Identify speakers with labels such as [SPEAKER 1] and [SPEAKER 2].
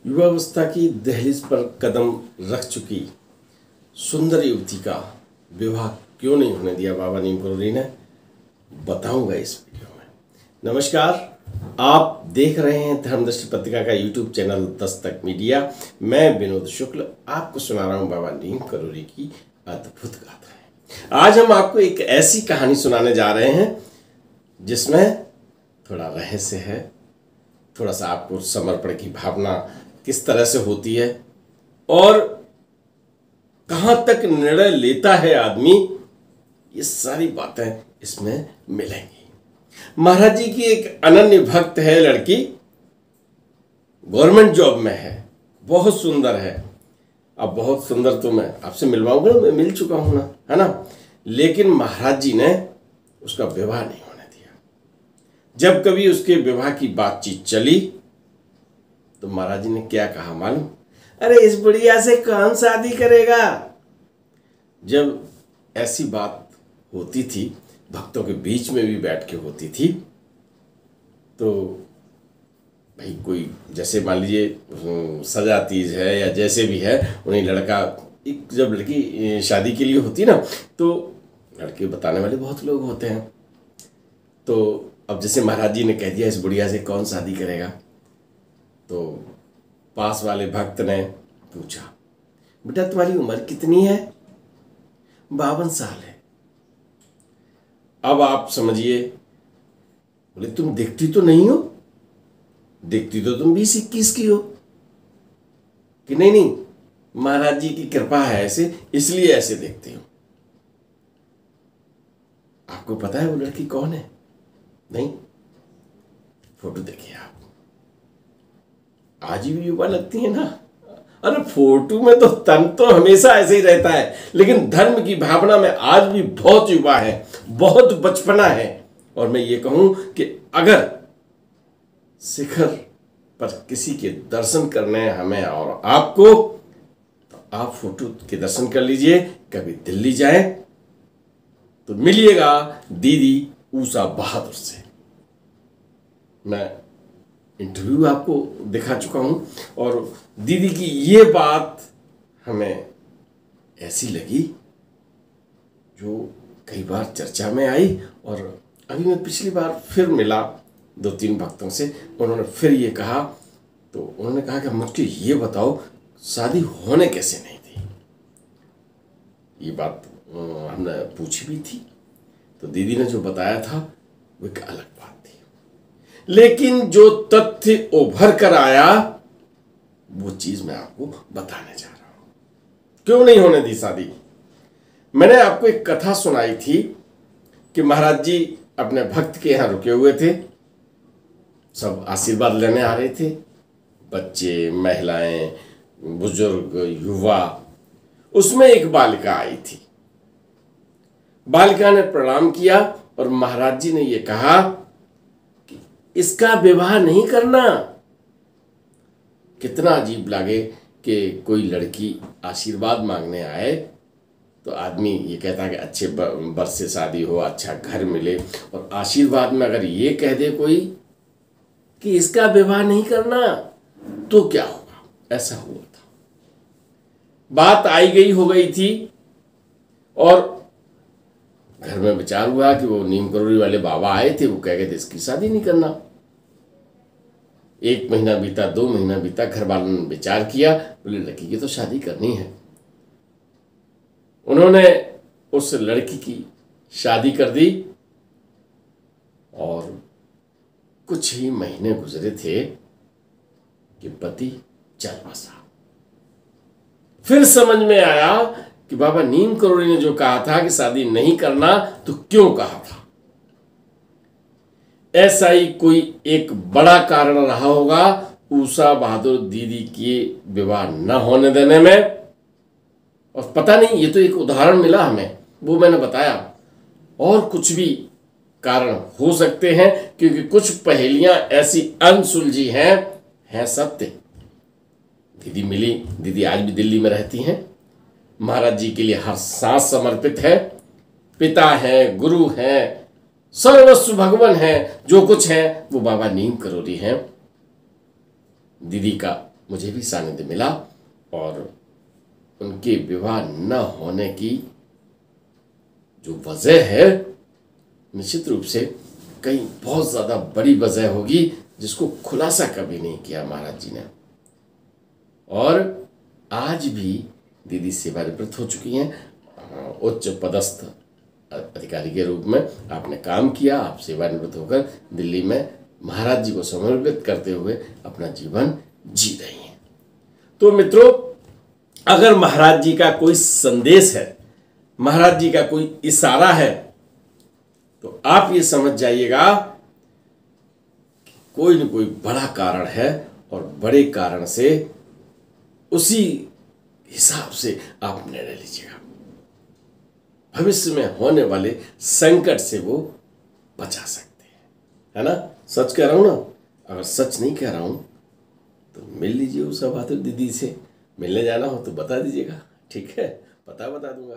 [SPEAKER 1] युवावस्था की दहलीज पर कदम रख चुकी सुंदर युवती का विवाह क्यों नहीं होने दिया बाबा नीम करोली ने, बताऊंगा इस वीडियो में। नमस्कार, आप देख रहे हैं धर्मदृष्टि पत्रिका का यूट्यूब चैनल दस्तक मीडिया। मैं विनोद शुक्ल आपको सुना रहा हूं बाबा नीम करोली की अद्भुत गाथाएं। आज हम आपको एक ऐसी कहानी सुनाने जा रहे हैं जिसमें थोड़ा रहस्य है, थोड़ा सा आपको समर्पण की भावना किस तरह से होती है और कहां तक निर्णय लेता है आदमी, ये सारी बातें इसमें मिलेंगी। महाराज जी की एक अनन्य भक्त है लड़की, गवर्नमेंट जॉब में है, बहुत सुंदर है। अब बहुत सुंदर तो मैं आपसे मिलवाऊंगा, मैं मिल चुका हूं ना, है ना। लेकिन महाराज जी ने उसका विवाह नहीं होने दिया। जब कभी उसके विवाह की बातचीत चली तो महाराज जी ने क्या कहा मालूम? अरे इस बुढ़िया से कौन शादी करेगा। जब ऐसी बात होती थी, भक्तों के बीच में भी बैठ के होती थी, तो भाई कोई जैसे मान लीजिए सजा तीज है या जैसे भी है, उन्हें लड़का एक जब लड़की शादी के लिए होती ना, तो लड़के बताने वाले बहुत लोग होते हैं। तो अब जैसे महाराज जी ने कह दिया इस बुढ़िया से कौन शादी करेगा, तो पास वाले भक्त ने पूछा, बेटा तुम्हारी उम्र कितनी है? 52 साल है। अब आप समझिए, बोले तुम दिखती तो नहीं हो, दिखती तो तुम 20-21 की हो। कि नहीं नहीं, महाराज जी की कृपा है ऐसे, इसलिए ऐसे देखती हो। आपको पता है वो लड़की कौन है? नहीं, फोटो देखिए आप, आज भी युवा लगती है ना। अरे फोटो में तो तन तो हमेशा ऐसे ही रहता है, लेकिन धर्म की भावना में आज भी बहुत युवा है, बहुत बचपना है। और मैं ये कहूं कि अगर शिखर पर किसी के दर्शन करने हैं हमें और आपको, तो आप फोटो के दर्शन कर लीजिए। कभी दिल्ली जाएं तो मिलिएगा दीदी ऊषा बहादुर से। मैं इंटरव्यू आपको दिखा चुका हूं और दीदी की ये बात हमें ऐसी लगी जो कई बार चर्चा में आई। और अभी मैं पिछली बार फिर मिला 2-3 भक्तों से, उन्होंने फिर ये कहा, तो उन्होंने कहा कि मुझे ये बताओ शादी होने कैसे नहीं दी। ये बात हमने पूछी भी थी, तो दीदी ने जो बताया था वो एक अलग बात थी। लेकिन जो तथ्य उभर कर आया वो चीज मैं आपको बताने जा रहा हूं। क्यों नहीं होने दी शादी? मैंने आपको एक कथा सुनाई थी कि महाराज जी अपने भक्त के यहां रुके हुए थे, सब आशीर्वाद लेने आ रहे थे, बच्चे, महिलाएं, बुजुर्ग, युवा। उसमें एक बालिका आई थी। बालिका ने प्रणाम किया और महाराज जी ने यह कहा कि इसका विवाह नहीं करना। कितना अजीब लगे कि कोई लड़की आशीर्वाद मांगने आए तो आदमी ये कहता है कि अच्छे वर्ष से शादी हो, अच्छा घर मिले, और आशीर्वाद में अगर ये कह दे कोई कि इसका विवाह नहीं करना, तो क्या होगा? ऐसा हुआ था। बात आई गई हो गई थी और घर में विचार हुआ कि वो नीम करोली वाले बाबा आए थे, वो कह गए थे इसकी शादी नहीं करना। 1 महीना बीता, 2 महीना बीता, घर वालों ने विचार किया, बोले लड़की की तो शादी करनी है। उन्होंने उस लड़की की शादी कर दी और कुछ ही महीने गुजरे थे कि पति चल बसा। फिर समझ में आया कि बाबा नीम करोली ने जो कहा था कि शादी नहीं करना, तो क्यों कहा था। ऐसा ही कोई एक बड़ा कारण रहा होगा ऊषा बहादुर दीदी के विवाह न होने देने में। और पता नहीं, ये तो एक उदाहरण मिला हमें, वो मैंने बताया। और कुछ भी कारण हो सकते हैं, क्योंकि कुछ पहेलियां ऐसी अनसुलझी हैं सत्य। दीदी मिली, दीदी आज भी दिल्ली में रहती हैं, महाराज जी के लिए हर सांस समर्पित है, पिता है, गुरु है, सर्वस्व भगवान है, जो कुछ है वो बाबा नीम करोली हैं। दीदी का मुझे भी सानिध्य मिला और उनके विवाह न होने की जो वजह है निश्चित रूप से कहीं बहुत ज़्यादा बड़ी वजह होगी जिसको खुलासा कभी नहीं किया महाराज जी ने। और आज भी दीदी सेवानिवृत्त हो चुकी हैं, उच्च पदस्थ अधिकारी के रूप में आपने काम किया। आप सेवानिवृत्त होकर दिल्ली में महाराज जी को समर्पित करते हुए अपना जीवन जी रही हैं। तो मित्रों, अगर महाराज जी का कोई संदेश है, महाराज जी का कोई इशारा है, तो आप ये समझ जाइएगा कि कोई न कोई बड़ा कारण है और बड़े कारण से उसी हिसाब से आप निर्णय लीजिएगा। भविष्य में होने वाले संकट से वो बचा सकते हैं, है ना। सच कह रहा हूं ना। अगर सच नहीं कह रहा हूं तो मिल लीजिए उस बहादुर दीदी से। मिलने जाना हो तो बता दीजिएगा, ठीक है, पता बता दूंगा।